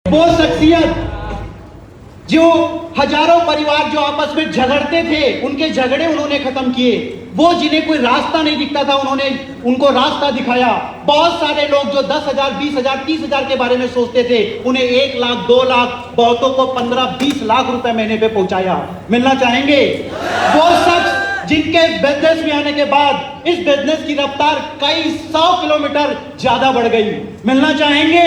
वो शख्सियत जो हजारों परिवार जो आपस में झगड़ते थे, उनके झगड़े उन्होंने खत्म किए। वो जिन्हें कोई रास्ता नहीं दिखता था, उन्होंने उनको रास्ता दिखाया। बहुत सारे लोग जो 10,000, 20,000, 30,000 के बारे में सोचते थे, उन्हें 1 लाख, 2 लाख, बहुतों को 15-20 लाख रुपए महीने पे पहुंचाया। मिलना चाहेंगे? वो शख्स जिनके बिजनेस में आने के बाद इस बिजनेस की रफ्तार कई 100 किलोमीटर ज्यादा बढ़ गई। मिलना चाहेंगे?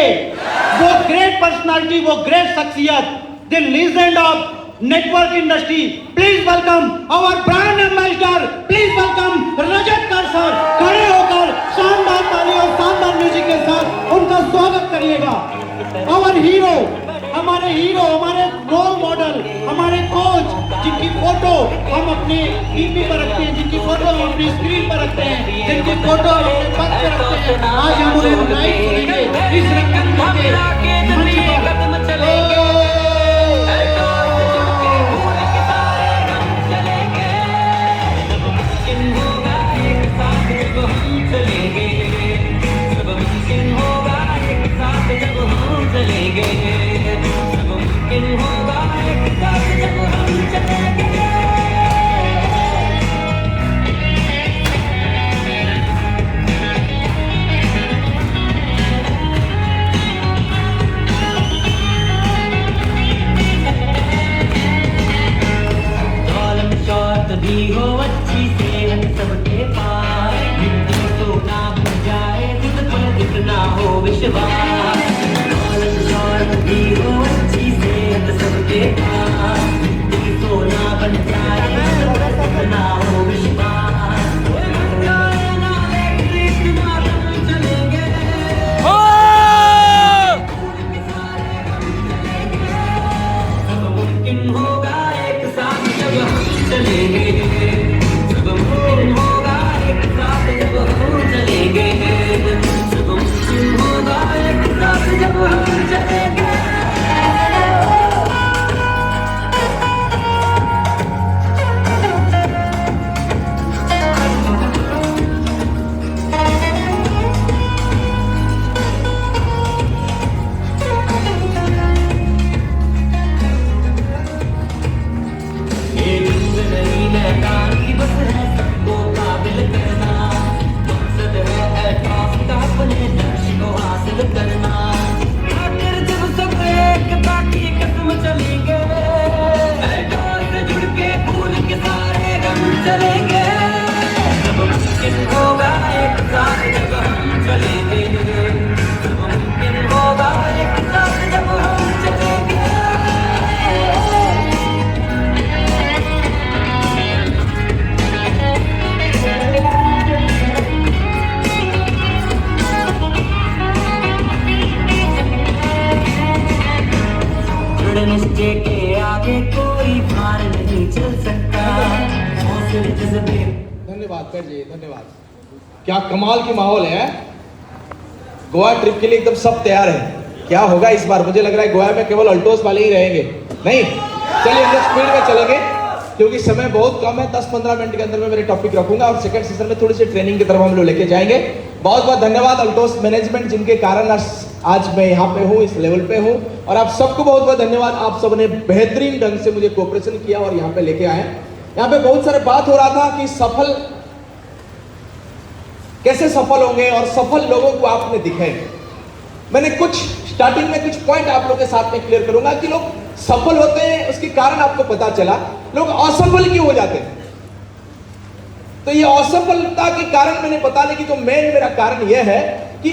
वो ग्रेट पर्सनालिटी, वो ग्रेट शख्सियत, the legend of network industry. Please welcome our brand ambassador, please welcome Rajat Kar sir. खड़े होकर शानदार ताली और शानदार म्यूजिक के साथ उनका स्वागत करिएगा। आवर हीरो, हमारे हीरो, हमारे रोल मॉडल, हमारे कोच, जिनकी फोटो हम अपने टीवी पर रखते हैं, जिनकी फोटो हम अपनी स्क्रीन पर रखते हैं, जिनकी फोटो हम अपने पद पर रखते हैं, आज हम उन्हें लाइव सुनेंगे इस रंगन के मंच पर। हो अच्छी सेहत सबके पास, तो ना भूल जाए खुद पर इतना हो विश्वास। दौलत भी हो अच्छी सेहत सबके पास, तो ना बन जाए इतना हो विश्वास। सब मुमकिन होगा एक साथ जब हम चलेंगे, सब मुमकिन होगा एक साथ जब हम चलेंगे, सब मुमकिन होगा एक साथ जब हम चलेंगे। चलेंगे, सब मुमकिन होगा एक साथ जब हम चलेंगे, सब मुमकिन होगा एक साथ जब हम चलेंगे। दृढ़ निश्चय के आगे कोई भार नहीं चल सकता। धन्यवाद सर जी, धन्यवाद। क्या कमाल की माहौल है। गोवा ट्रिप के लिए एकदम सब तैयार है। क्या होगा इस बार? मुझे लग रहा है गोवा में केवल अल्टोस वाले ही रहेंगे। नहीं, चलिए हम लोग स्पीड में चलेंगे क्योंकि समय बहुत कम है। 10-15 मिनट के अंदर में मेरे टॉपिक रखूंगा और सेकंड सेशन में थोड़ी सी ट्रेनिंग की तरफ हम लोग लेके जाएंगे। बहुत बहुत धन्यवाद अल्टोस मैनेजमेंट, जिनके कारण आज मैं यहाँ पे हूँ, इस लेवल पे हूँ। और आप सबको बहुत बहुत धन्यवाद, आप सबने बेहतरीन ढंग से मुझे कोऑपरेशन किया और यहाँ पे लेके आए। यहाँ पे बहुत सारे बात हो रहा था कि सफल कैसे सफल होंगे और सफल लोगों को आपने दिखाए। मैंने कुछ स्टार्टिंग में कुछ पॉइंट आप लोगों के साथ में क्लियर करूंगा कि लोग सफल होते हैं, उसके कारण आपको पता चला। लोग असफल क्यों हो जाते हैं? तो ये असफलता के कारण मैंने बताने की तो मेरा कारण यह है कि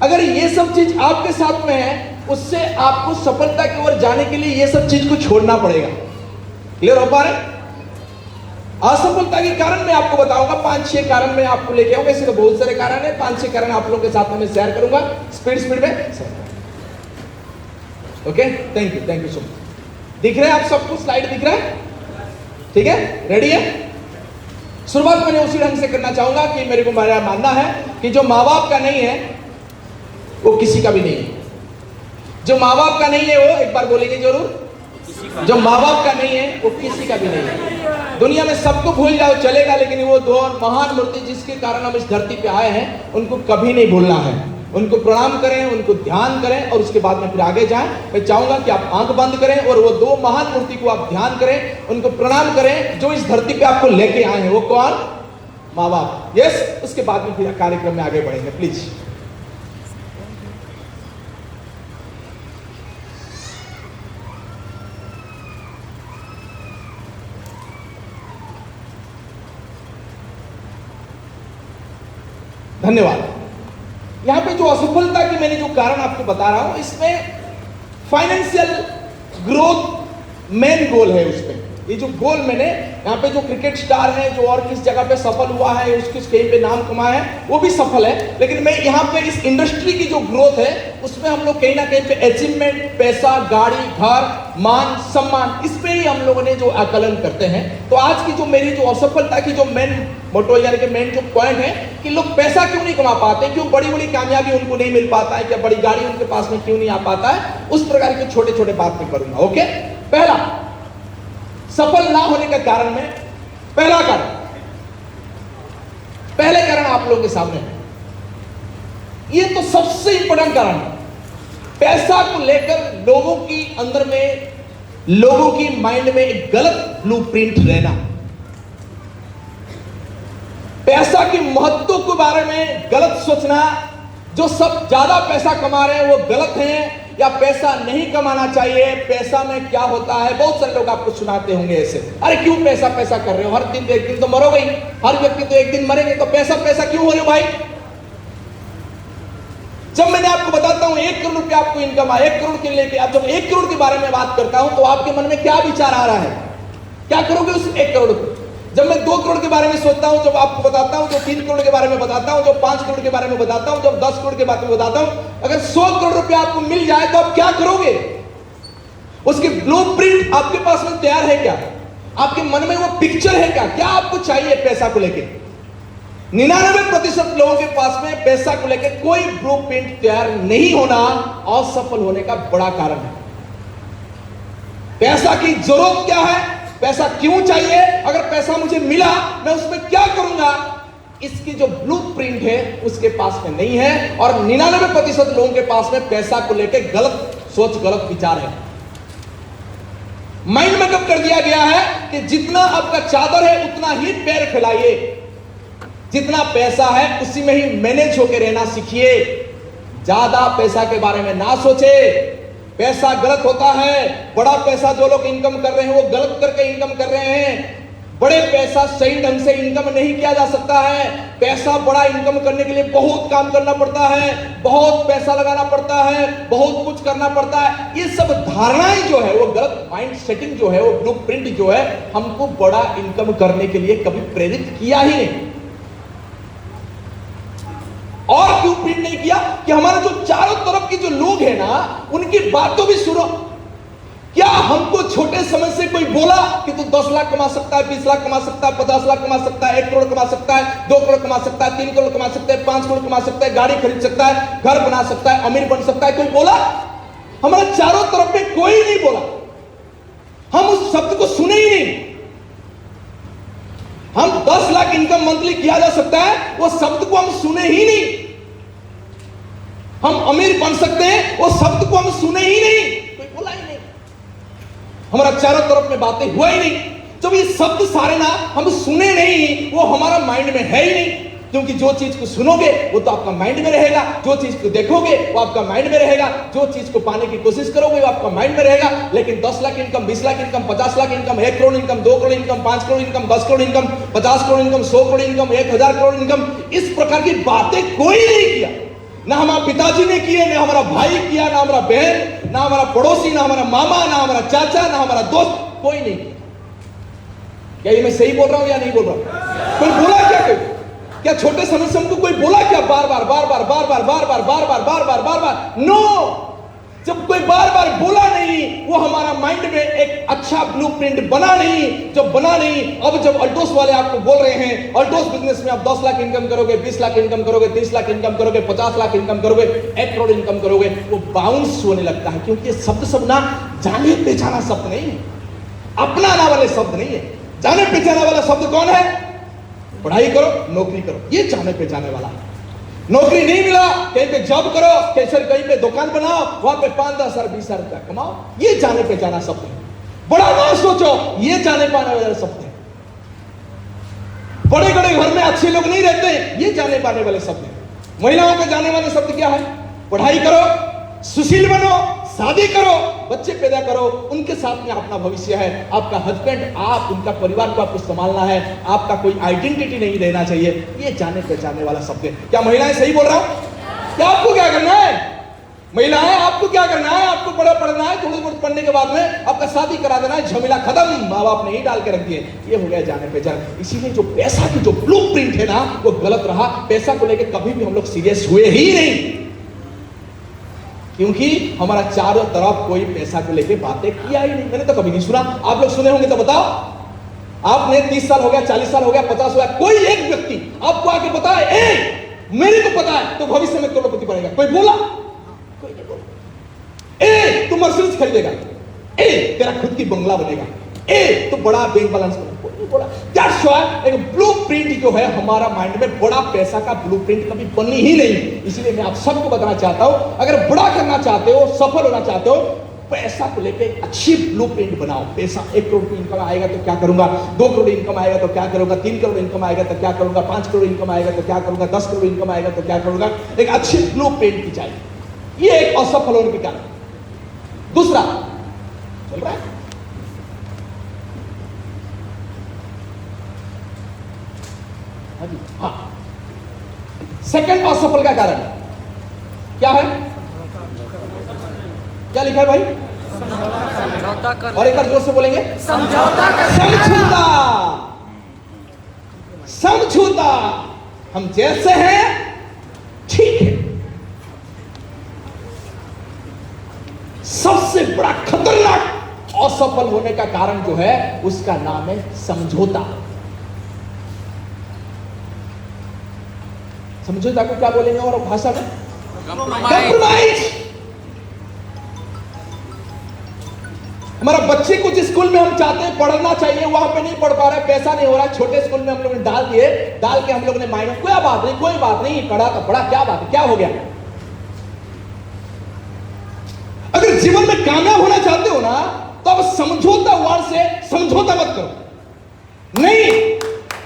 अगर ये सब चीज आपके साथ में है, उससे आपको सफलता की ओर जाने के लिए ये सब चीज को छोड़ना पड़ेगा। क्लियर हो पा रहे? असफलता के कारण मैं आपको बताऊंगा, 5-6 कारण मैं आपको लेके आऊंगा। इसके बहुत सारे कारण है, 5-6 कारण आप लोगों के साथ में मैं शेयर करूंगा स्पीड में। Okay, thank you so much. दिख रहा है आप सबको? स्लाइड दिख रहा है? ठीक है, रेडी है? शुरुआत मैंने उसी ढंग से करना चाहूंगा कि मेरे को मेरा मानना है कि जो माँ बाप का नहीं है वो किसी का भी नहीं है। जो माँ बाप का नहीं है वो, एक बार बोलेंगे जरूर, जो माँ बाप का नहीं है वो किसी का भी नहीं है। दुनिया में सबको भूल जाओ चलेगा, लेकिन वो दो महान मूर्ति जिसके कारण हम इस धरती पे आए हैं उनको कभी नहीं भूलना है। उनको प्रणाम करें, उनको ध्यान करें और उसके बाद में फिर आगे जाएं। मैं चाहूंगा कि आप आंख बंद करें और वो दो महान मूर्ति को आप ध्यान करें, उनको प्रणाम करें जो इस धरती पे आपको लेके आए हैं। वो कौन? माँ बाप। यस, उसके बाद में फिर कार्यक्रम में आगे बढ़ेंगे। प्लीज धन्यवाद। यहां पे जो असफलता की मैंने जो कारण आपको बता रहा हूं, इसमें फाइनेंशियल ग्रोथ मेन गोल है। उसमें ये जो गोल मैंने यहाँ पे जो क्रिकेट स्टार है जो और किस जगह पे सफल हुआ है, उसके कहीं पे नाम कमाया है, वो भी सफल है। लेकिन मैं यहाँ पे इस इंडस्ट्री की जो ग्रोथ है उसमें हम लोग कहीं ना कहीं पे अचीवमेंट, पैसा, गाड़ी, घर, मान, सम्मान, इस पे ही हम लोगों ने जो आकलन करते हैं। तो आज की जो मेरी जो असफलता की जो मेन मोटो यानी कि मेन जो पॉइंट है कि लोग पैसा क्यों नहीं कमा पाते, क्यों बड़ी बड़ी कामयाबी उनको नहीं मिल पाता है, क्या बड़ी गाड़ी उनके पास में क्यों नहीं आ पाता है, उस प्रकार के छोटे छोटे बात मैं करूंगा। ओके, पहला सफल ना होने का कारण में पहला कारण, पहले कारण आप लोगों के सामने है। ये तो सबसे इंपॉर्टेंट कारण है। पैसा को लेकर लोगों की अंदर में, लोगों की माइंड में एक गलत ब्लूप्रिंट रहना। पैसा के महत्व के बारे में गलत सोचना, जो सब ज्यादा पैसा कमा रहे हैं वो गलत हैं, या पैसा नहीं कमाना चाहिए, पैसा में क्या होता है। बहुत सारे लोग आपको सुनाते होंगे ऐसे, अरे क्यों पैसा पैसा कर रहे हो, हर दिन एक दिन तो मरोगे ही, हर व्यक्ति तो एक दिन मरेंगे, तो पैसा पैसा क्यों हो रहे हो भाई। जब मैंने आपको बताता हूं 1 करोड़ रुपया आपको इनकम है, 1 करोड़ के लेके, अब जब 1 करोड़ के बारे में बात करता हूं तो आपके मन में क्या विचार आ रहा है, क्या करोगे उस 1 करोड़ को। जब मैं 2 करोड़ के बारे में सोचता हूं, जब आपको बताता हूं, जो 3 करोड़ के बारे में बताता हूं, जो 5 करोड़ के बारे में बताता हूं, जब 10 करोड़ के बारे में बताता हूं, अगर 100 करोड़ रुपया आपको मिल जाए तो आप क्या करोगे। उसकी ब्लूप्रिंट आपके पास में तैयार है क्या, आपके मन में वो पिक्चर है क्या, क्या आपको चाहिए पैसा को लेकर। 99% लोगों के पास में पैसा को लेकर कोई ब्लूप्रिंट तैयार नहीं होना असफल होने का बड़ा कारण है। पैसा की जरूरत क्या है, पैसा क्यों चाहिए, अगर पैसा मुझे मिला मैं उसमें क्या करूंगा, इसकी जो ब्लूप्रिंट है उसके पास में नहीं है। और 99% लोगों के पास में पैसा को लेकर गलत सोच, गलत विचार है। माइंड मेकअप कर दिया गया है कि जितना आपका चादर है उतना ही पैर फैलाइए, जितना पैसा है उसी में ही मैनेज होकर रहना सीखिए, ज्यादा पैसा के बारे में ना सोचे। पैसा गलत होता है, बड़ा पैसा जो लोग इनकम कर रहे हैं वो गलत करके इनकम कर रहे हैं। बड़े पैसा सही ढंग से इनकम नहीं किया जा सकता है। पैसा बड़ा इनकम करने के लिए बहुत काम करना पड़ता है, बहुत पैसा लगाना पड़ता है, बहुत कुछ करना पड़ता है। ये सब धारणाएं जो है वो गलत, माइंड सेटिंग जो है वो ब्लूप्रिंट जो है हमको बड़ा इनकम करने के लिए कभी प्रेरित किया ही नहीं। और क्यों प्रिंट नहीं किया कि हमारे जो चारों तरफ के जो लोग हैं ना उनकी बातों भी सुनो। क्या हमको छोटे समय से कोई बोला कि तू 10 लाख कमा सकता है, 20 लाख कमा सकता है, 50 लाख कमा सकता है, 1 करोड़ कमा सकता है, 2 करोड़ कमा सकता है, 3 करोड़ कमा सकता है, 5 करोड़ कमा सकता है, गाड़ी खरीद सकता है, घर बना सकता है, अमीर बन सकता है, कोई बोला? हमारे चारों तरफ में कोई नहीं बोला। हम उस शब्द को सुने ही नहीं। हम 10 लाख इनकम मंथली किया जा सकता है, वो शब्द को हम सुने ही नहीं। हम अमीर बन सकते हैं, वो शब्द को हम सुने ही नहीं, कोई बोला ही नहीं। हमारा चारों तरफ में बातें हुआ ही नहीं। जब ये शब्द सारे ना हम सुने नहीं, वो हमारा माइंड में है ही नहीं। क्योंकि जो चीज को सुनोगे वो तो आपका माइंड में रहेगा, जो चीज को देखोगे वो आपका माइंड में रहेगा, जो चीज को पाने की कोशिश करोगे वो आपका माइंड में रहेगा। लेकिन 10 lakh income, 20 lakh income, 50 lakh income, 1 crore income, 2 crore income, 5 crore income, 10 crore income, 50 crore income, 100 crore income, 1000 crore income, इस प्रकार की बातें कोई नहीं किया। ना हमारा पिताजी ने किए, ना हमारा भाई किया, ना हमारा बहन, ना हमारा पड़ोसी, ना हमारा मामा, ना हमारा चाचा, ना हमारा दोस्त, कोई नहीं किया। क्या ये मैं सही बोल रहा हूं या नहीं बोल रहा हूं? कोई बोला क्या? कोई क्या छोटे समय से हमको कोई बोला क्या? बार बार बार बार बार बार बार बार बार बार बार बार बार बार नो। जब कोई बार बार बोला नहीं, वो हमारा माइंड में एक अच्छा ब्लूप्रिंट बना नहीं। जब बना नहीं, अब जब अल्टोस वाले आपको बोल रहे हैं अल्टोस बिजनेस में आप 10 लाख इनकम करोगे, 20 लाख इनकम करोगे, 30 लाख इनकम करोगे, 50 लाख इनकम करोगे, 1 करोड़ इनकम करोगे, वो बाउंस होने लगता है। क्योंकि ये शब्द सब ना जाने पहचाना शब्द नहीं है, अपनाना वाले शब्द नहीं है। जाने पहचाने वाला शब्द कौन है? पढ़ाई करो, नौकरी करो, ये जाने पहचाने वाला। नौकरी नहीं मिला, कहीं पे जॉब करो, कहीं पे दुकान बनाओ, वहां पे 5-10 हजार 20 हजार रुपया कमाओ। ये जाने पहचाना शब्द है। बड़ा ना सोचो, ये जाने पाने वाले शब्द है। बड़े बड़े घर में अच्छे लोग नहीं रहते, ये जाने पाने वाले शब्द है। महिलाओं के जाने वाले शब्द क्या है? पढ़ाई करो, सुशील बनो, शादी करो, बच्चे पैदा करो, उनके साथ में अपना भविष्य है, आपका हस्बैंड, आप, उनका परिवार को आपको संभालना है, आपका कोई आइडेंटिटी नहीं रहना चाहिए। ये जाने पहचानने वाला शब्द है। क्या महिलाएं सही बोल रहा हूं? क्या आपको क्या करना है? महिलाएं आपको क्या करना है? आपको बड़ा पढ़ना है, थोड़ी बहुत पढ़ने के बाद में आपका शादी करा देना है, झमेला खत्म, माँ बाप ने ही डाल के रख दिए। ये हो गया जाने पहचान। इसीलिए जो पैसा की जो ब्लूप्रिंट है ना, वो गलत रहा। पैसा को लेकर कभी भी हम लोग सीरियस हुए ही नहीं, क्योंकि हमारा चारों तरफ कोई पैसा को लेके बातें किया ही नहीं। मैंने तो कभी नहीं सुना। आप लोग सुने होंगे तो बताओ। आपने 30 साल हो गया, 40 साल हो गया, 50 हो गया, कोई एक व्यक्ति आपको आके बताए, ए मेरे को पता है तो भविष्य में करोड़पति बनेगा, कोई बोला? कोई नहीं बोला। ए तू मर्सिडीज खरीदेगा, ए तेरा खुद की बंगला बनेगा, ए तो बड़ा बैंक बैलेंस बनेगा, कोई नहीं बोला। दैट्स व्हाई एक ब्लूप्रिंट जो है हमारा माइंड में, बड़ा पैसा का ब्लूप्रिंट कभी बनी ही नहीं। इसलिए मैं आप सबको बताना चाहता हूं, अगर बड़ा करना चाहते हो, सफल होना चाहते हो, पैसा को लेके अच्छी ब्लूप्रिंट बनाओ। पैसा 1 करोड़ की इनकम आएगा तो क्या करूंगा, 2 करोड़ इनकम आएगा तो क्या करूंगा, 3 करोड़ इनकम आएगा तो क्या करूंगा, 5 करोड़ इनकम आएगा तो क्या करूंगा, 10 करोड़ इनकम आएगा तो क्या करूंगा। एक अच्छी ब्लूप्रिंट की चाहिए। ये एक असफल होने के कारण। दूसरा चल रहा है, हाँ, सेकंड असफल का कारण क्या है? क्या लिखा है भाई? और एक बार जोर से बोलेंगे, समझौता। समझौता। हम जैसे हैं ठीक है। सबसे बड़ा खतरनाक असफल होने का कारण जो है उसका नाम है समझौता। समझौता को क्या बोलेंगे और भाषा में? कंप्रोमाइज। हमारा बच्चे को जिस स्कूल में हम चाहते हैं पढ़ना चाहिए, वहां पे नहीं पढ़ पा रहा है, पैसा नहीं हो रहा है, छोटे स्कूल में हम लोग ने डाल के हम लोग ने माइनस, कोई बात नहीं, पढ़ा तो पढ़ा, क्या बात है, क्या हो गया? अगर जीवन में कामयाब होना चाहते हो ना, तो अब समझौता वर्ड से समझौता मत करो। नहीं,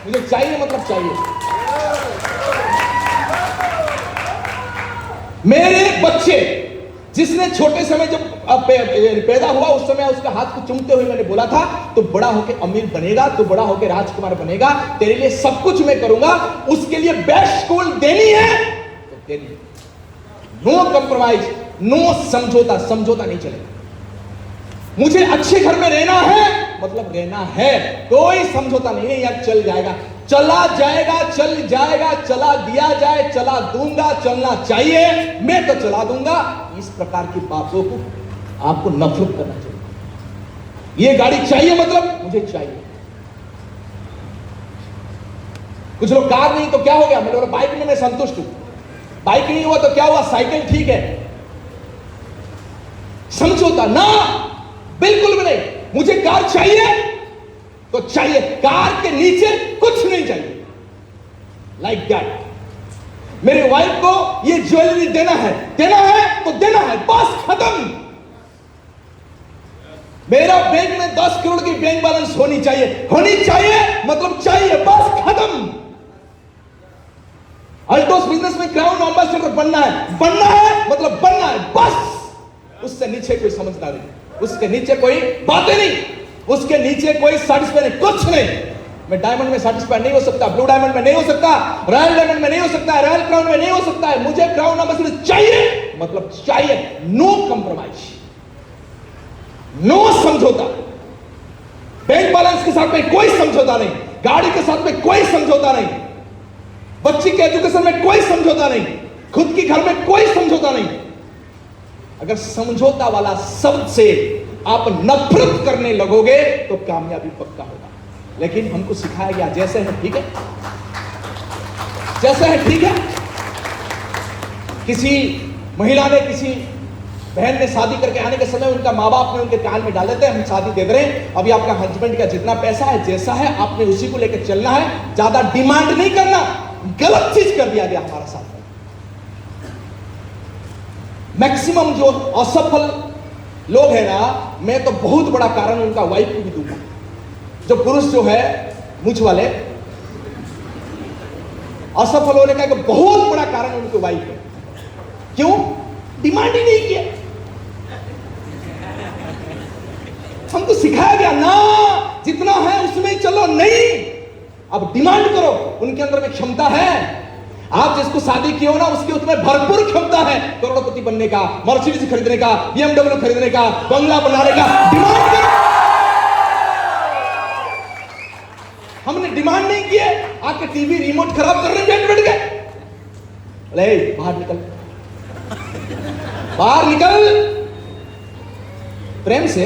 मुझे चाहिए मतलब चाहिए। मेरे बच्चे, जिसने छोटे समय जब पैदा हुआ उस समय उसका हाथ को चूमते हुए मैंने बोला था, तो बड़ा होकर अमीर बनेगा, तो बड़ा होकर राजकुमार बनेगा, तेरे लिए सब कुछ मैं करूंगा, उसके लिए बेस्ट स्कूल देनी है तो देनी। नो कंप्रोमाइज, नो समझौता। समझौता नहीं चलेगा। मुझे अच्छे घर में रहना है मतलब रहना है, कोई समझौता नहीं है। यार चल जाएगा, चला जाएगा, चल जाएगा, चला दिया जाए, चला दूंगा, चलना चाहिए, मैं तो चला दूंगा। इस प्रकार की बातों को आपको नफरत करना चाहिए। ये गाड़ी चाहिए मतलब मुझे चाहिए। कुछ लोग कार नहीं तो क्या हो गया, मतलब बाइक में मैं संतुष्ट हूं, बाइक नहीं हुआ तो क्या हुआ, साइकिल ठीक है। समझौता ना, बिल्कुल भी नहीं। मुझे कार चाहिए तो चाहिए, कार के नीचे कुछ नहीं चाहिए। Like that. मेरे वाइफ को ये ज्वेलरी देना है तो देना है, बस खत्म। मेरा बैंक में 10 करोड़ की बैंक बैलेंस होनी चाहिए मतलब चाहिए, बस खत्म। अल्टोस बिजनेस में क्राउन एम्बेसडर बनना है मतलब बनना है, बस। उससे नीचे कोई समझदार नहीं, उसके नीचे कोई बातें नहीं, उसके नीचे कोई सेटिस्फाई नहीं, कुछ नहीं। मैं डायमंड में सेटिस्फाई नहीं हो सकता, ब्लू डायमंड में नहीं हो सकता, रॉयल डायमंड में नहीं हो सकता, रॉयल क्राउन में नहीं हो सकता है। मुझे क्राउन एम्बेसडर चाहिए मतलब चाहिए। नो कंप्रोमाइज, नो समझौता। बैंक बैलेंस के साथ में कोई समझौता नहीं, गाड़ी के साथ में कोई समझौता नहीं, बच्ची के एजुकेशन में कोई समझौता नहीं, खुद की घर में कोई समझौता नहीं। अगर समझौता वाला शब्द से आप नफरत करने लगोगे तो कामयाबी पक्का होगा। लेकिन हमको सिखाया गया जैसे है ठीक है, जैसे है ठीक है। किसी महिला ने, किसी बहन ने शादी करके आने के समय उनका माँ बाप ने उनके कान में डाल देते हैं, हम शादी दे रहे हैं, अभी आपका हस्बैंड का जितना पैसा है, जैसा है आपने उसी को लेकर चलना है, ज्यादा डिमांड नहीं करना। गलत चीज कर दिया गया हमारा साथ में। मैक्सिमम जो असफल लोग हैं ना, मैं तो बहुत बड़ा कारण उनका वाइफ को भी दूंगा। जो पुरुष जो है मुझ वाले, असफल होने का एक बहुत बड़ा कारण उनके वाइफ है। क्यों? डिमांड ही नहीं किया। हमको सिखाया गया ना जितना है उसमें ही चलो, नहीं, अब डिमांड करो। उनके अंदर में क्षमता है, आप जिसको शादी किए हो ना उसके उसमें भरपूर क्षमता है करोड़पति बनने का, मर्सिडीज खरीदने का, BMW खरीदने का, बंगला बनाने का। डिमांड करो। हमने डिमांड नहीं किए, आके टीवी रिमोट खराब कर रहे हैं, बैठ गए। अरे बाहर निकल, बाहर निकल, प्रेम से।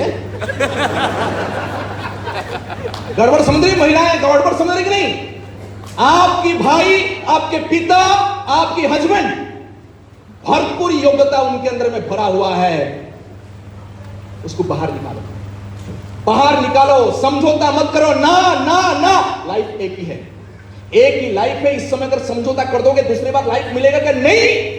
गड़बड़ समझ रही महिलाएं? गड़बड़ समझ रही कि नहीं? आपकी भाई, आपके पिता, आपकी हस्बैंड, भरपूर योग्यता उनके अंदर में भरा हुआ है, उसको बाहर निकालो, बाहर निकालो। समझौता मत करो, ना ना ना। लाइफ एक ही है, एक ही लाइफ है। इस समय अगर समझौता कर दोगे दूसरी बार लाइफ मिलेगा क्या? नहीं।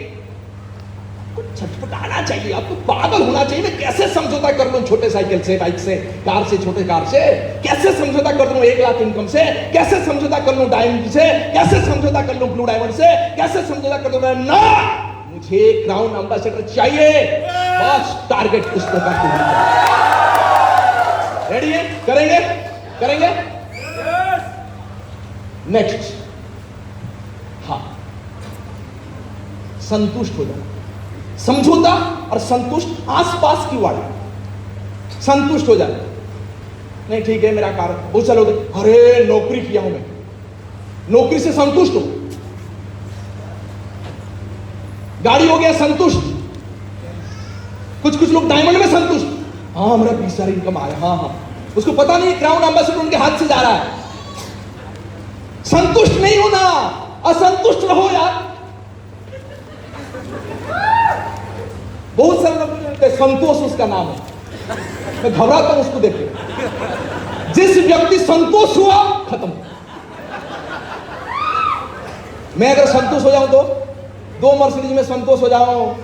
छटपटाना चाहिए, आपको पागल होना चाहिए। मैं कैसे समझौता कर लूं छोटे साइकिल से, बाइक से, कार से, छोटे कार से? कैसे समझौता कर लूं 1 लाख इनकम से? कैसे समझौता कर लूं डायमंड से? कैसे समझौता कर लूं ब्लू डायमंड से? कैसे समझौता कर लूं? ना, मुझे क्राउन एम्बेसडर चाहिए, बस। टारगेट उस प्रकार का। रेडी है? करेंगे, करेंगे। नेक्स्ट, हाँ, संतुष्ट हो जाओ। समझौता और संतुष्ट आसपास की वाली। संतुष्ट हो जाए, नहीं ठीक है मेरा कार, बहुत सारे लोग, अरे नौकरी किया हूं मैं, नौकरी से संतुष्ट हो। गाड़ी हो गया संतुष्ट। कुछ लोग डायमंड में संतुष्ट, हाँ मेरा 20 सारी इनकम आया, हाँ हाँ। उसको पता नहीं क्राउन एम्बेसडर उनके हाथ से जा रहा है। संतुष्ट नहीं होना, असंतुष्ट रहो यार। बहुत सारे लोग कहते संतोष उसका नाम है, मैं घबराता हूं उसको देख के। जिस व्यक्ति संतोष हुआ, खत्म। मैं अगर संतुष्ट हो जाऊं तो 2 मर्सिडीज में संतुष्ट हो जाऊं,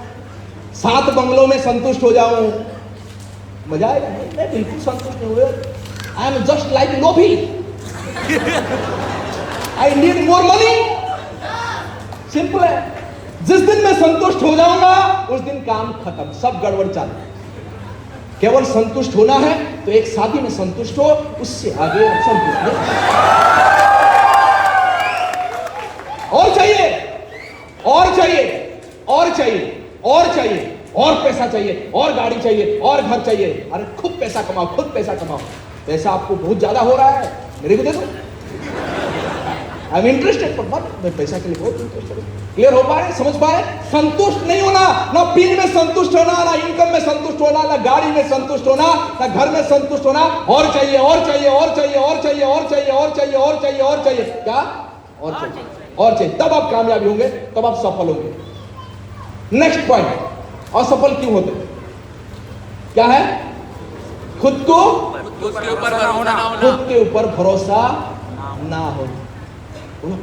7 बंगलों में संतुष्ट हो जाऊं, मजा आएगा? मैं बिल्कुल संतुष्ट नहीं हुआ। आई एम जस्ट लाइक लोभी, I need more money. Simple है। जिस दिन मैं संतुष्ट हो जाऊंगा उस दिन काम खत्म, सब गड़बड़ चालू। केवल संतुष्ट होना है तो एक शादी में संतुष्ट हो, उससे आगे आप संतुष्ट हो। और चाहिए, और चाहिए, और चाहिए, और चाहिए, और पैसा चाहिए, और गाड़ी चाहिए, और घर चाहिए। अरे खूब पैसा कमाओ, खुद पैसा कमाओ। पैसा आपको बहुत ज्यादा हो रहा है, मेरे को दे दो। आई एम इंटरेस्टेड, पर मैं पैसा के लिए बहुत इंटरेस्टेड हूं। क्लियर हो पा रहे, समझ पा रहे? संतुष्ट नहीं होना, ना पिन में संतुष्ट होना, ना इनकम में संतुष्ट होना, ना गाड़ी में संतुष्ट होना, ना घर में संतुष्ट होना। और चाहिए, और चाहिए, और चाहिए, और चाहिए, और चाहिए, और चाहिए, और चाहिए, और चाहिए। क्या? और चाहिए, और चाहिए। तब आप कामयाबी होंगे, तब आप सफल होंगे। नेक्स्ट पॉइंट, असफल क्यों होते? क्या है? खुद के ऊपर भरोसा ना हो।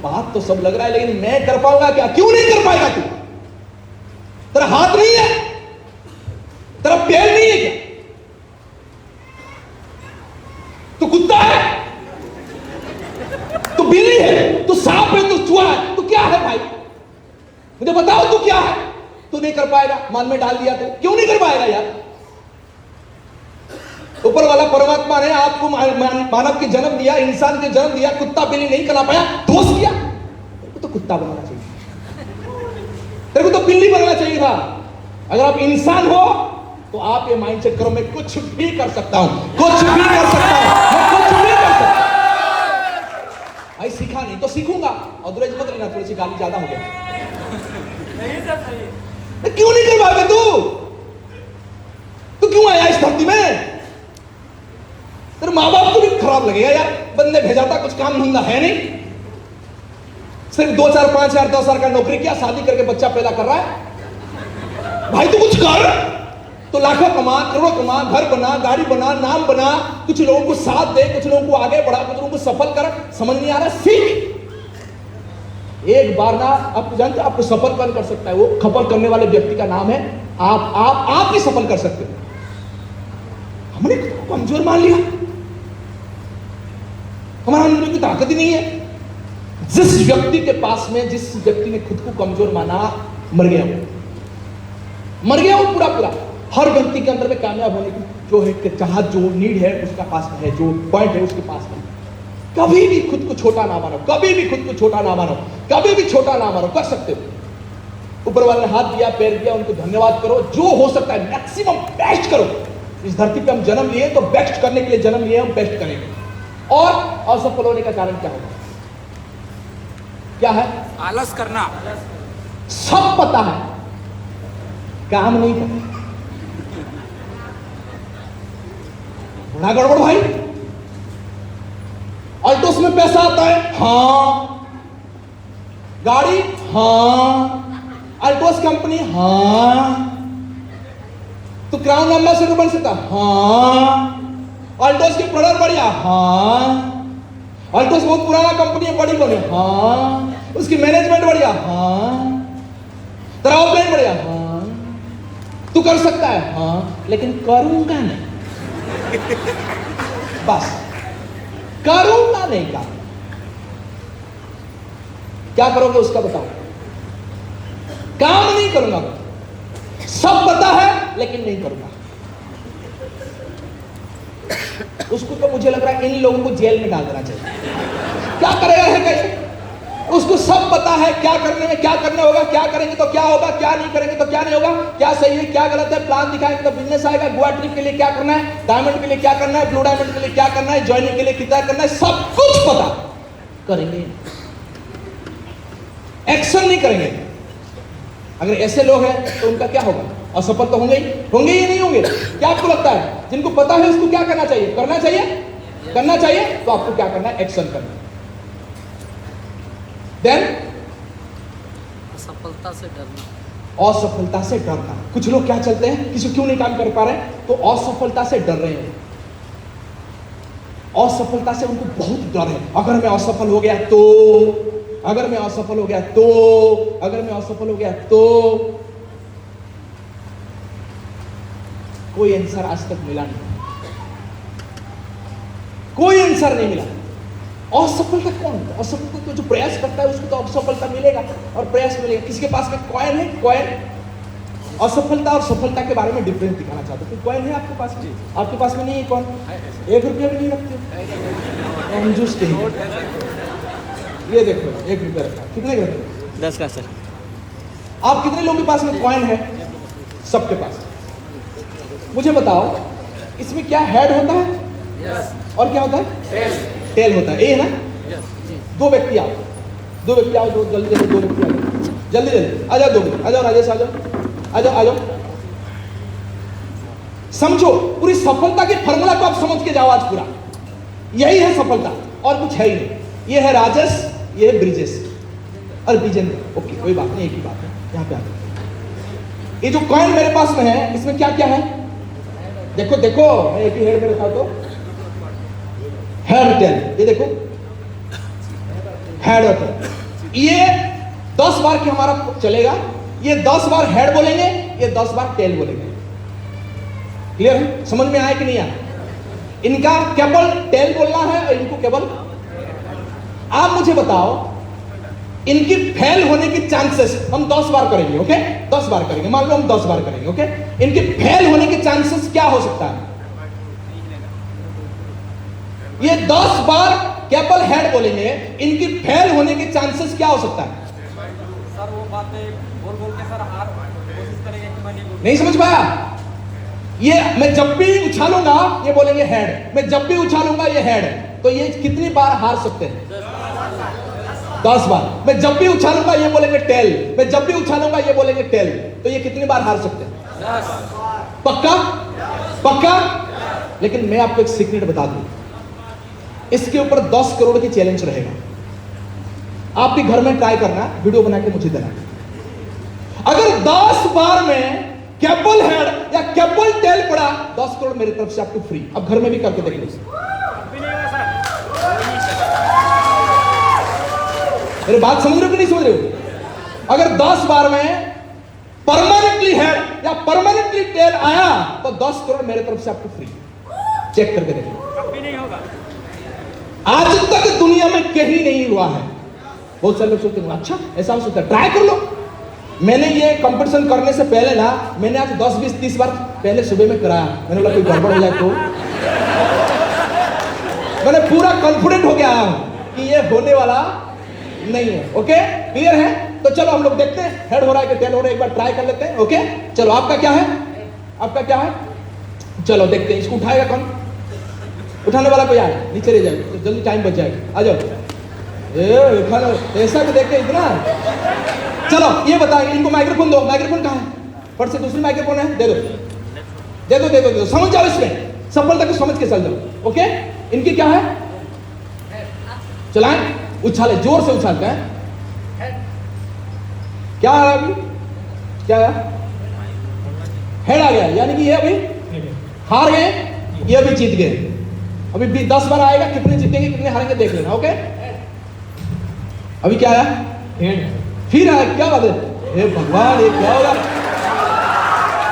बात तो सब लग रहा है, लेकिन मैं कर पाऊंगा क्या? क्यों नहीं कर पाएगा तू? तेरा हाथ नहीं है, तेरा पैर नहीं है क्या? तू कुत्ता है, तू बिल्ली है, तू सांप है, तू चूहा है, तू क्या है भाई? मुझे बताओ तू क्या है? तू नहीं कर पाएगा, मान में डाल दिया। तो क्यों नहीं कर पाएगा यार? ऊपर वाला परमात्मा ने आपको मानव के जन्म दिया, इंसान के जन्म दिया, कुत्ता बिल्ली नहीं करा पाया, दोष किया। तेरे को तो कुत्ता बनाना चाहिए, तेरे को तो बिल्ली बनाना चाहिए था। अगर आप इंसान हो तो आप ये माइंडसेट करो, मैं कुछ भी कर सकता हूं, कुछ भी कर सकता हूं, मैं कुछ भी कर सकता हूं। भाई सीखा नहीं तो सीखूंगा, और दुरेज मत लेना, थोड़ी सी गाली ज्यादा हो गई। क्यों नहीं कर पाएगा तू क्यों आया इस धरती में? तेरे माँ बाप को भी खराब लगेगा यार, बंदे भेजाता, कुछ काम धंधा है नहीं, सिर्फ 2, 4, 5 हजार 10 हजार का नौकरी किया, शादी करके बच्चा पैदा कर रहा है। भाई तू कुछ कर, तो लाखों कमा, करोड़ों कमा, घर बना, गाड़ी बना, नाम बना, कुछ लोगों को साथ दे, कुछ लोगों को आगे बढ़ा, कुछ लोगों को सफल कर। समझ नहीं आ रहा? सीख। एक बार ना, आप जानते हैं आपको सफल कौन कर सकता है? वो सफल करने वाले व्यक्ति का नाम है आप ही सफल कर सकते हो। हमने खुद को कमजोर मान लिया, हमारा अंदर की ताकत ही नहीं है। जिस व्यक्ति के पास में, जिस व्यक्ति ने खुद को कमजोर माना, मर गया वो पूरा। हर व्यक्ति के अंदर में कामयाब होने की जो है चाहत, जो नीड है उसका पास में है, जो पॉइंट है उसके पास में। कभी भी खुद को छोटा ना मानो, कभी भी खुद को छोटा ना मानो, कभी भी छोटा ना मानो। कर सकते हो। ऊपर वाले ने हाथ दिया, पैर दिया, उनको धन्यवाद करो। जो हो सकता है मैक्सिमम बेस्ट करो। इस धरती पे हम जन्म लिए तो बेस्ट करने के लिए जन्म लिए, हम बेस्ट करेंगे। और असफल होने का कारण क्या होगा? क्या है? आलस करना। सब पता है, काम नहीं करना। बड़ा गड़बड़ भाई। अल्टोस में पैसा आता है, हाँ। गाड़ी, हाँ। अल्टोस कंपनी, हाँ। तो क्राउन एम्बेसडर बन सकता, हाँ। अल्टोस की प्रोडक्ट बढ़िया, हाँ। अल्टोस बहुत पुराना कंपनी है, बड़ी बने, हाँ। उसकी मैनेजमेंट बढ़िया, हाँ। तेरा ऑफलाइन बढ़िया, हाँ। तू कर सकता है, हाँ, लेकिन करूंगा नहीं। बस करूंगा नहीं का क्या करोगे उसका बताओ? काम नहीं करूंगा, सब पता है लेकिन नहीं करूंगा। उसको तो मुझे लग रहा है इन लोगों को जेल में डाल देना चाहिए। क्या करेगा है कैसे? उसको सब पता है क्या करने में, क्या करना होगा, क्या करेंगे तो क्या होगा, क्या नहीं करेंगे तो क्या नहीं होगा, क्या सही है क्या गलत है, प्लान दिखाएंगे तो बिजनेस आएगा, गोवा ट्रिप के लिए क्या करना है, डायमंड के लिए क्या करना है, ब्लू डायमंड के लिए क्या करना है, ज्वाइनिंग के लिए कितना करना है, सब कुछ पता, करेंगे एक्शन नहीं करेंगे। अगर ऐसे लोग हैं तो उनका क्या होगा? असफल तो होंगे ही नहीं होंगे? क्या आपको लगता है जिनको पता है उसको क्या करना चाहिए? करना चाहिए। तो आपको क्या करना है? एक्शन करना। देन असफलता से डरना। असफलता से डरना। कुछ लोग क्या चलते हैं, किसी क्यों नहीं काम कर पा रहे, तो असफलता से डर रहे हैं। असफलता से उनको बहुत डर है। अगर मैं असफल हो गया तो, अगर मैं असफल हो गया तो, अगर मैं असफल हो गया तो। कोई आंसर आज तक मिला नहीं, कोई आंसर नहीं मिला। असफलता कौन होता है? असफलता तो जो प्रयास करता है उसको तो असफलता मिलेगा और प्रयास मिलेगा। किसी के पास में कॉइन है? कॉइन असफलता और सफलता के बारे में डिफरेंस दिखाना चाहते हैं। कॉइन है आपके पास में? आपके पास में नहीं है कॉइन? 1 रुपया भी नहीं रखते हो? कंजूस कहीं। ये देखो 1 रुपया रखा, कितने का रखते? 10 का सर। आप कितने लोगों के पास में कॉइन है? सबके पास। मुझे बताओ इसमें क्या हेड होता है? और क्या होता है? टेल होता है। ए ना? दो व्यक्ति आओ, दो व्यक्ति आओ, दो जल्दी जल्दी, दो व्यक्ति आओ, जल्दी जल्दी आ जाओ, 2 मिनट आ जाओ, राजेश आ जाओ, आ जाओ आ जाओ। समझो पूरी सफलता की फॉर्मूला को आप समझ के जाओ आज पूरा। यही है सफलता और कुछ है ही नहीं। ये है राजेश, ये है ब्रिजेश और विजेंद्र। ओके कोई बात नहीं, एक ही बात है। यहाँ पे आ जाओ। ये जो कॉइन मेरे पास में है इसमें क्या क्या है? देखो देखो, मैं एक ही हेड में रखा तो हेड टेल, ये देखो हेड और टेल। ये 10 बार की हमारा चलेगा। ये 10 बार हेड बोलेंगे, ये 10 बार टेल बोलेंगे। क्लियर है? समझ में आया कि नहीं आया? इनका केवल टेल बोलना है और इनको केवल। आप मुझे बताओ इनकी फेल होने की चांसेस हम 10 बार करेंगे। ओके 10 बार करेंगे, मान लो हम 10 बार करेंगे। ओके इनकी फेल होने के चांसेस क्या हो सकता है? ये 10 बार केवल हेड बोलेंगे, इनकी फेल होने के चांसेस क्या हो सकता है? सर वो बातें बोल के सर हार कोशिश करेंगे कि मैं नहीं समझ पाया? ये मैं जब भी उछालूंगा ये बोलेंगे हेड, मैं जब भी उछालूंगा ये हेड। तो ये कितनी बार हार सकते हैं? 10 बार। मैं जब भी उछालूंगा ये बोलेंगे टेल, मैं जब भी उछालूंगा ये बोलेंगे टेल। तो ये कितनी बार हार सकते हैं? 10। पक्का? पक्का? लेकिन मैं आपको एक सीक्रेट बता दूं, इसके ऊपर 10 करोड़ की चैलेंज रहेगा। आप भी घर में ट्राई करना, वीडियो बना के मुझे देना। अगर 10 बार में केबल हेड या केबल टेल पड़ा, 10 करोड़ मेरी तरफ से आपको फ्री। अब घर में भी करके देख लीजिए। मेरे बात समझ रहे हो कि नहीं समझ रहे हो? अगर 10 बार में परमानेंटली हेड या परमानेंटली टेल आया तो 10 करोड़ मेरे तरफ से आपको फ्री। चेक करके देखिए, कभी नहीं होगा। आज तक दुनिया में कहीं नहीं हुआ है। बहुत सारे लोग सोचते हैं अच्छा ऐसा हो सकता है, ट्राई कर लो। मैंने ये कंपटीशन करने से पहले ना, मैंने आज 10, 20, 30 बार पहले सुबह में कराया। मैंने बोला कोई गड़बड़ हो जाए तो मैंने पूरा कॉन्फिडेंट हो गया हूं कि ये होने वाला नहीं है। ओके, क्लियर है? तो चलो हम लोग देखते हैं हेड हो रहा है कि टेल हो रहा है, एक बार ट्राई कर लेते हैं। ओके, चलो आपका क्या है? आपका क्या है? चलो देखते हैं। इसको उठाएगा कौन? उठाने वाला कोई आए, नीचे रह जाएगा तो जल्दी टाइम बच जाएगा। आ जाओ। उठाना ऐसा भी देखते इतना। चलो ये बताएंगे, इनको माइक्रोफोन दो। माइक्रोफोन कहाँ है? फट से दूसरी माइक्रोफोन है, दे दो दे दो दे दो दे दो। समझ जाओ, इसमें सफलता को समझ के चल जाओ। ओके, इनकी क्या है? चलाएं, उछाले, जोर से उछालते हैं। क्या आ रहा अभी? क्या आया? हेड आ गया, यानी कि ये अभी हार गए, ये अभी जीत गए। अभी 10 बार आएगा, कितने जीतेंगे कितने हारेंगे देख लेना। ओके, अभी क्या आया? फिर आया, क्या बात है? हे भगवान, ये क्या होगा?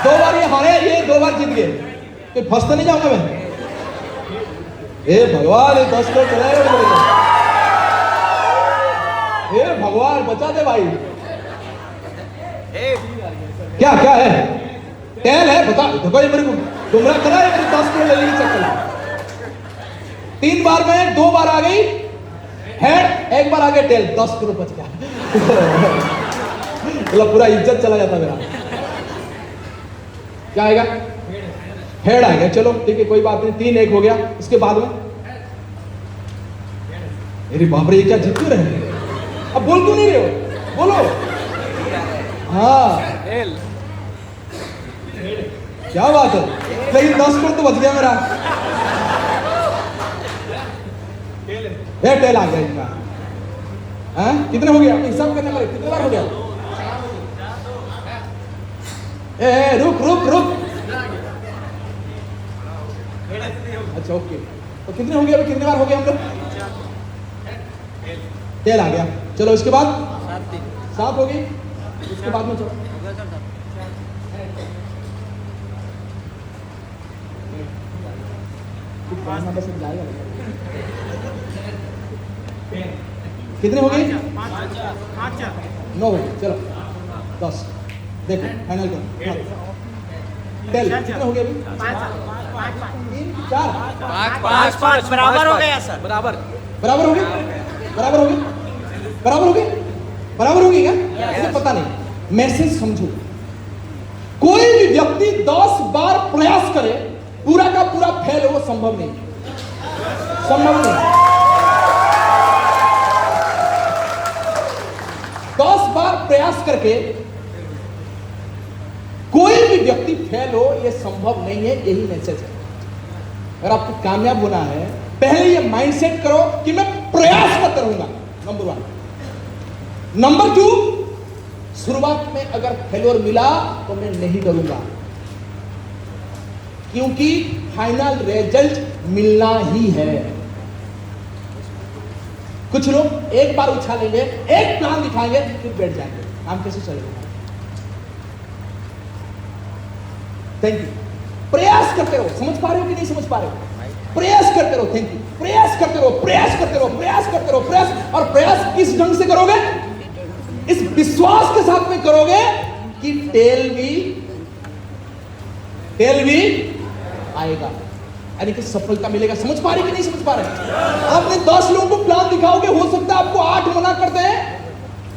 2 बार ये हारे, ये 2 बार जीत गए। तो फंस तो नहीं जाऊंगा मैं? हे भगवान, ये 10 करोड़ चलाएगा। हे भगवान, बचा दे भाई। क्या क्या है? टेल है, बता। देखो ये मेरे को गुमराह करा है, मेरे 10 करोड़ लेने की चक्कर। 3 बार में 2 बार आ गई हेड, 1 बार आ गया टेल, 10 करोड़ बच गया। मतलब पूरा इज्जत चला जाता मेरा। क्या आएगा? हेड आ गया। चलो ठीक है, कोई बात नहीं, 3-1 हो गया। इसके बाद में अरे बाप रे, ये क्या जीत क्यों रहे? अब बोल क्यों नहीं रहे हो? बोलो। हाँ, क्या बात है? लेकिन 10 करोड़ तो बच गया मेरा। टेल आ गया इनका। हाँ, कितने हो गया? हिसाब करने में कितने बार हो गया? रुक रुक रुक। अच्छा ओके, तो कितने हो गए? अभी कितने बार हो गए हम लोग? टेल आ गया। चलो इसके बाद 7 हो गई। उसके बाद में चलो कितने हो गए? 9 हो गए। चलो 10 देखो, फाइनल करो। टेल कितने हो गए अभी? 3, 4, 5 बराबर हो गया सर। बराबर हो गए, बराबर हो गए, बराबर हो गए, बराबर हो गई क्या? ऐसे पता नहीं। मैसेज समझो, कोई भी व्यक्ति 10 बार प्रयास करे पूरा का पूरा फेल हो, संभव नहीं, संभव नहीं। 10 बार प्रयास करके कोई भी व्यक्ति फेल हो, यह संभव नहीं है। यही मैसेज है। अगर आपको कामयाब होना है, पहले ये माइंडसेट करो कि मैं प्रयास करता रहूंगा, नंबर 1। नंबर 2, शुरुआत में अगर फेलियर मिला तो मैं नहीं डरूंगा, क्योंकि फाइनल रिजल्ट मिलना ही है। कुछ लोग एक बार उछालेंगे, एक प्लान दिखाएंगे, फिर बैठ जाएंगे। काम कैसे चलेगा? Thank you. प्रयास करते रहो। समझ पा रहे हो कि नहीं समझ पा रहे हो? प्रयास करते रहो। Thank you. प्रयास करते रहो, प्रयास करते रहो, प्रयास करते रहो, प्रयास। और प्रयास किस ढंग से करोगे? इस विश्वास के साथ में करोगे कि टेल भी आएगा, यानी कि सफलता मिलेगा। समझ पा रहे कि नहीं समझ पा रहे? आपने 10 लोगों को प्लान दिखाओगे, हो सकता है आपको 8 मना कर दें,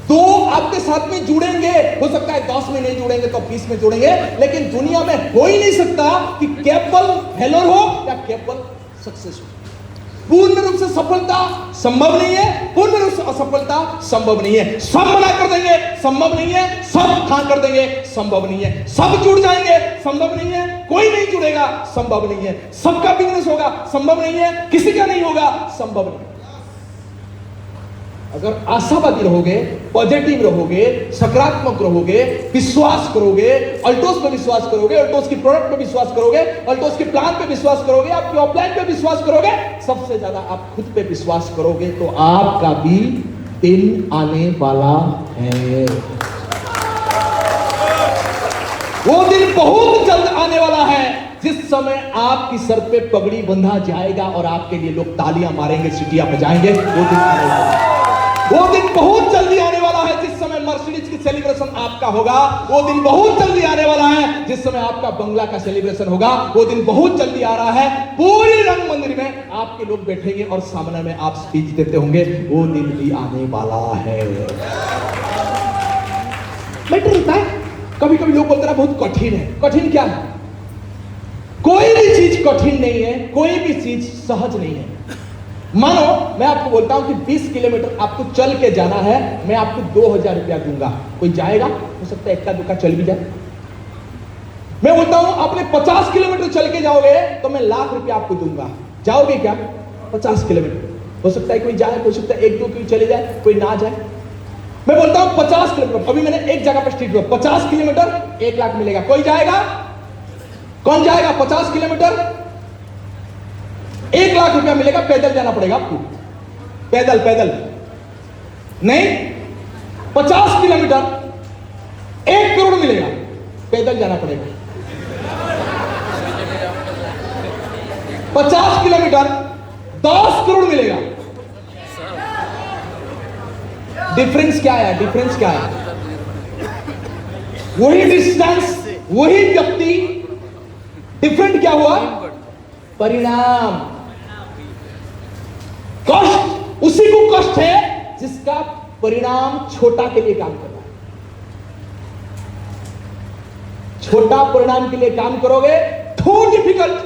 2 आपके साथ में जुड़ेंगे, हो सकता है 10 में नहीं जुड़ेंगे तो 20 में जुड़ेंगे, लेकिन दुनिया में हो ही नहीं सकता कि केवल फेलियर हो या केवल सक्सेस हो। पूर्ण रूप से सफलता संभव नहीं है, पूर्ण रूप से असफलता संभव नहीं है। सब मना कर देंगे, संभव नहीं है। सब हाँ कर देंगे, संभव नहीं है। सब जुड़ जाएंगे, संभव नहीं है। कोई नहीं जुड़ेगा, संभव नहीं है। सबका बिजनेस होगा, संभव नहीं है। किसी का नहीं होगा, संभव नहीं है। अगर आशावादी रहोगे, पॉजिटिव रहोगे, सकारात्मक रहोगे, विश्वास करोगे, अल्टोस पे विश्वास करोगे, अल्टोस की प्रोडक्ट पे विश्वास करोगे, अल्टोस के प्लान पे विश्वास करोगे, आपके ऑफलाइन पे विश्वास करोगे, सबसे ज्यादा आप खुद पे विश्वास करोगे, तो आपका भी दिन आने वाला है, वो दिन बहुत जल्द आने वाला है जिस समय आपकी सर पे पगड़ी बंधा जाएगा और आपके लिए लोग तालियां मारेंगे, सीटियां बजाएंगे। वो दिन आने वाला है, वो दिन बहुत जल्दी आने वाला है जिस समय मर्सिडीज की सेलिब्रेशन आपका होगा। वो दिन बहुत जल्दी आने वाला है जिस समय आपका बंगला का सेलिब्रेशन होगा। वो दिन बहुत जल्दी आ रहा है, पूरी रंग मंदिर में आपके लोग बैठेंगे और सामने में आप स्पीच देते होंगे। वो दिन भी आने वाला है। मैटर होता है, कभी कभी लोग बोलते हैं बहुत कठिन है। कठिन क्या है? कोई भी चीज कठिन नहीं है, कोई भी चीज सहज नहीं है। मानो मैं आपको बोलता हूं कि 20 किलोमीटर आपको चल के जाना है, मैं आपको 2000 रुपया दूंगा, कोई जाएगा? हो सकता है इक्का दुक्का चल भी जाए। मैं बोलता हूं आपने 50 किलोमीटर चल के जाओगे तो मैं लाख रुपया आपको दूंगा, जाओगे क्या? 50 किलोमीटर। हो सकता है कोई जाए, हो सकता है एक दो कोई चले जाए, कोई ना जाए। मैं बोलता हूं 50 किलोमीटर, अभी मैंने एक जगह पर स्ट्रीट में 50 किलोमीटर 1 लाख मिलेगा, कोई जाएगा? कौन जाएगा? 50 किलोमीटर 1 लाख रुपया मिलेगा, पैदल जाना पड़ेगा आपको, पैदल पैदल नहीं। 50 किलोमीटर 1 करोड़ मिलेगा, पैदल जाना पड़ेगा। 50 किलोमीटर 10 करोड़ मिलेगा। डिफरेंस क्या है? डिफरेंस क्या है? वही डिस्टेंस, वही व्यक्ति, डिफरेंट क्या हुआ? परिणाम। कष्ट उसी को कष्ट है जिसका परिणाम छोटा के लिए काम कर रहा है। छोटा परिणाम के लिए काम करोगे, टू डिफिकल्ट,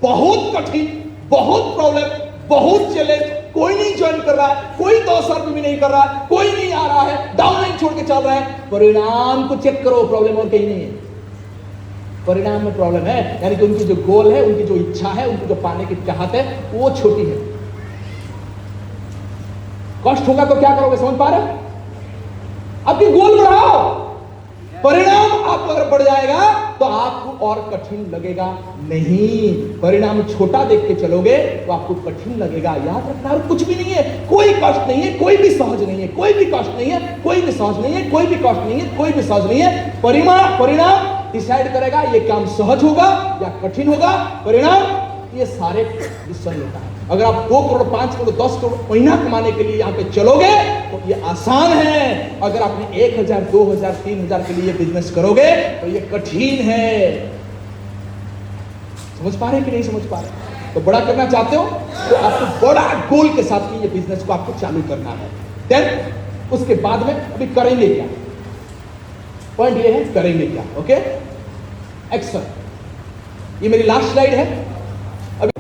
बहुत कठिन, बहुत प्रॉब्लम, बहुत चैलेंज, कोई नहीं ज्वाइन कर रहा है, कोई 2 साल भी नहीं कर रहा है, कोई नहीं आ रहा है, डाउनलाइन छोड़ के चल रहा है। परिणाम को चेक करो, प्रॉब्लम और कहीं नहीं है, परिणाम में प्रॉब्लम है। यानी कि उनकी जो गोल है, उनकी जो इच्छा है, उनकी जो पाने की चाहत है, वो छोटी है। कष्ट होगा तो क्या करोगे? समझ पा रहे हो? आपकी गोल बढ़ाओ, परिणाम आप अगर बढ़ जाएगा तो आपको और कठिन लगेगा नहीं। परिणाम छोटा देख के चलोगे तो आपको कठिन लगेगा। याद रखना, कुछ भी नहीं है, कोई कष्ट नहीं है, कोई भी सहज नहीं है, कोई भी कष्ट नहीं है, कोई भी सहज नहीं है, कोई भी कष्ट नहीं है, कोई भी सहज नहीं है। परिणाम डिसाइड करेगा ये काम सहज होगा या कठिन होगा। परिणाम ये सारे डिसीजन लेता है। अगर आप 2 करोड़ 5 करोड़ 10 करोड़ महीना कमाने के लिए यहां पे चलोगे तो ये आसान है। अगर आपने 1000 2000 3000 के लिए बिजनेस करोगे तो ये कठिन है। समझ पा रहे कि नहीं समझ पा रहे? तो बड़ा करना चाहते हो तो आपको बड़ा गोल के साथ ये बिजनेस को आपको चालू करना है। देन उसके बाद में अभी करेंगे क्या? पॉइंट ये है, करेंगे क्या? Okay, action. ये मेरी लास्ट स्लाइड है। अभी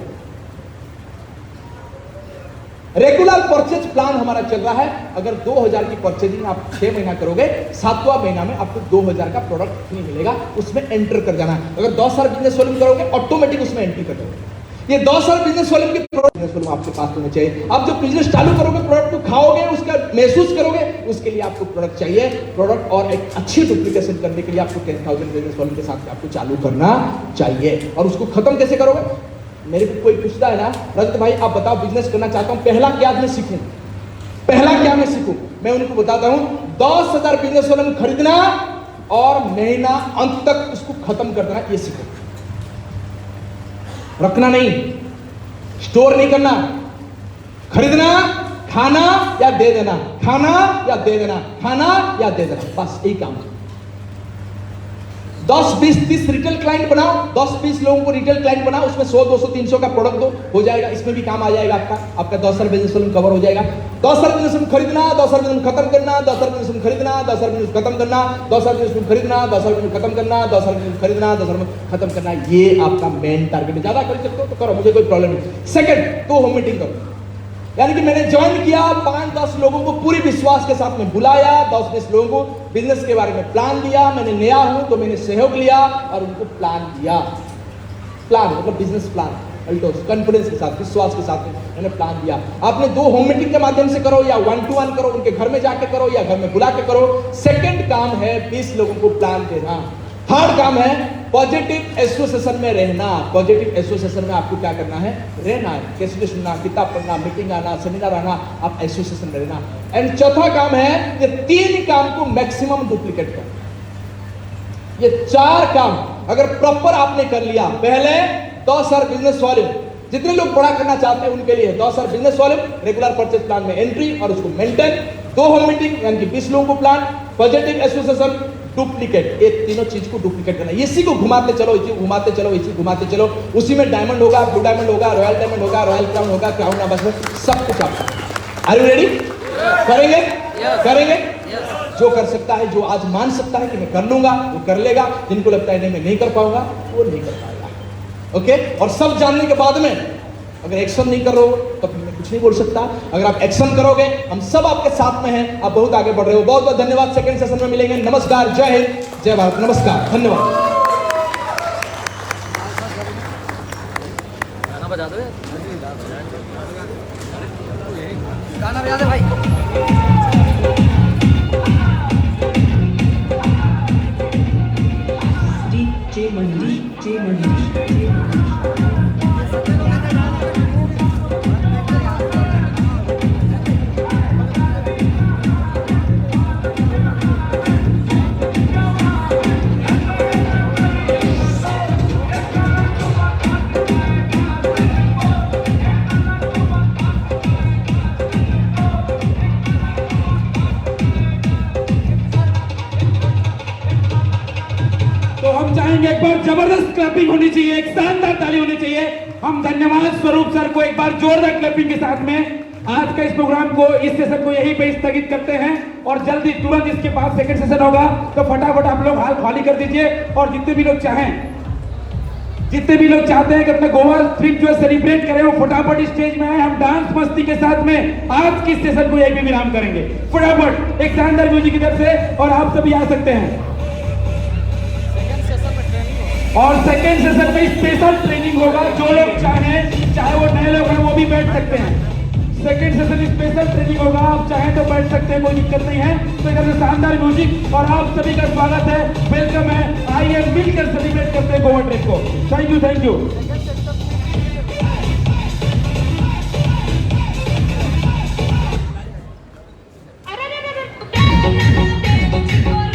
रेगुलर परचेज प्लान हमारा चल रहा है। अगर 2000 की परचेजिंग आप 6 महीना करोगे, 7वां महीना में आपको 2000 का प्रोडक्ट फ्री मिलेगा, उसमें एंटर कर जाना है। अगर 10 साल बिजनेस वॉल्यूम करोगे, ऑटोमेटिक उसमें एंट्री कर दोगे। ये 10 साल बिजनेस वॉल्यूम के प्रोडक्ट आपके पास होने चाहिए। आप जो बिजनेस चालू करोगे, प्रोडक्ट को खाओगे, उसका महसूस करोगे, उसके लिए आपको प्रोडक्ट चाहिए। प्रोडक्ट और एक अच्छी डुप्लीकेशन करने के लिए आपको 10,000 बिजनेस वॉल्यूम के साथ आपको चालू करना चाहिए। और उसको खत्म कैसे करोगे? मेरे को कोई पूछता है ना, रजत भाई आप बताओ बिजनेस करना चाहता हूं, पहला क्या मैं सीखूं, पहला क्या मैं सीखूं? मैं उनको बताता हूं 10,000 बिजनेस वॉल्यूम खरीदना और महीना अंत तक उसको खत्म कर देना, ये सीखो। रखना नहीं, स्टोर नहीं करना, खरीदना, खाना या दे देना, खाना या दे देना, खाना या दे देना, बस यही काम है। 10 20 30 रिटेल क्लाइंट बनाओ, 10 20 लोगों को रिटेल क्लाइंट बनाओ, उसमें 100 200 300 का प्रोडक्ट दो, हो जाएगा। इसमें भी काम आ जाएगा आपका 10 साल बिजनेस वॉल्यूम कवर हो जाएगा। 10 साल बिजनेस खरीदना, 10 साल बिजनेस खत्म करना, 10 साल बिजनेस खरीदना, 10 साल बिजनेस खत्म करना, 10 साल बिजनेस खरीदना, 10 साल बिजनेस खत्म करना, 10 साल बिजनेस खरीदना, 10 साल खत्म करना, ये आपका मेन टारगेट है। ज्यादा कर सकते हो तो करो, मुझे कोई प्रॉब्लम नहीं। सेकंड, तो होम मीटिंग करो। यानी कि मैंने ज्वाइन किया, 5-10 लोगों को पूरे विश्वास के साथ में बुलाया, 10-20 लोगों को बिजनेस के बारे में प्लान दिया। मैंने नया हूं तो मैंने सहयोग लिया और उनको प्लान दिया। प्लान मतलब बिजनेस प्लान, कॉन्फिडेंस के साथ, विश्वास के साथ में मैंने प्लान दिया। आपने 2 होम मीटिंग के माध्यम से करो या 1-to-1 करो, उनके घर में जाके करो या घर में बुला के करो। सेकंड काम है 20 लोगों को प्लान देना। थर्ड काम है पॉजिटिव एसोसिएशन में रहना। पॉजिटिव एसोसिएशन में आपको क्या करना है? रहना है। कैसे सुनना, किताब पढ़ना, मीटिंग आना, सेमिनार आना, आप एसोसिएशन में रहना। एंड चौथा काम है कि 3 काम को मैक्सिमम डुप्लीकेट करो। ये 4 काम अगर प्रॉपर आपने कर लिया, पहले 10 और बिजनेस वॉल्यूम, जितने लोग बड़ा करना चाहते हैं उनके लिए 10 और business volume, regular purchase plan में एंट्री और उसको मेंटेन, 2 होम मीटिंग यानी कि 20 लोगों को प्लान, पॉजिटिव एसोसिएशन, डुप्लीकेट। ये तीनों चीज को डुप्लीकेट करना। इसी को घुमाते चलो, इसी घुमाते चलो, इसी घुमाते चलो, उसी में डायमंड होगा, ब्लू डायमंड होगा, रॉयल डायमंड होगा, रॉयल क्राउन होगा, क्राउन ना बस सब कुछ आपका। Are you ready? करेंगे? करेंगे? जो कर सकता है, जो आज मान सकता है कि मैं कर लूंगा, वो कर लेगा। जिनको लगता है नहीं मैं नहीं कर पाऊंगा, वो नहीं कर पाएगा। ओके? और सब जानने के बाद में अगर एक्शन नहीं कर रहे हो तो फिर मैं कुछ नहीं बोल सकता। अगर आप एक्शन करोगे, हम सब आपके साथ में हैं, आप बहुत आगे बढ़ रहे हो। बहुत बहुत धन्यवाद। सेकंड सेशन में मिलेंगे। नमस्कार, जय हिंद, जय भारत। नमस्कार, धन्यवाद। गाना बजा दो, गाना बजा दे भाई। डीजे मंडी, डीजे मंडी। हम चाहेंगे एक बार जबरदस्त क्लैपिंग होनी चाहिए, एक शानदार ताली होनी चाहिए। हम धन्यवाद स्वरूप सर को एक बार जोरदार क्लैपिंग के साथ में आज का इस प्रोग्राम को, इस सेशन को यहीं पे स्थगित करते हैं और जल्दी तुरंत इसके बाद सेकंड सेशन होगा। तो फटाफट आप लोग हाल खाली कर दीजिए और जितने भी लोग चाहते हैं कि अपना गोवा ट्रिप जो है सेलिब्रेट करें, वो फटाफट स्टेज में आए। हम डांस मस्ती के साथ में आज की सेशन को यहीं पे विराम करेंगे। फटाफट एक शानदार म्यूजिक की तरफ से और आप सभी आ सकते हैं। और सेकेंड सेशन में स्पेशल ट्रेनिंग होगा। जो लोग चाहे वो नए लोग हैं वो भी बैठ सकते हैं। सेकेंड सेशन स्पेशल ट्रेनिंग होगा, आप चाहें तो बैठ सकते हैं, कोई दिक्कत नहीं है। तो इधर से शानदार म्यूजिक और आप सभी का स्वागत है, वेलकम है। आइए मिलकर सेलिब्रेट करते हैं गोवा ट्रिप को। Thank you, thank you.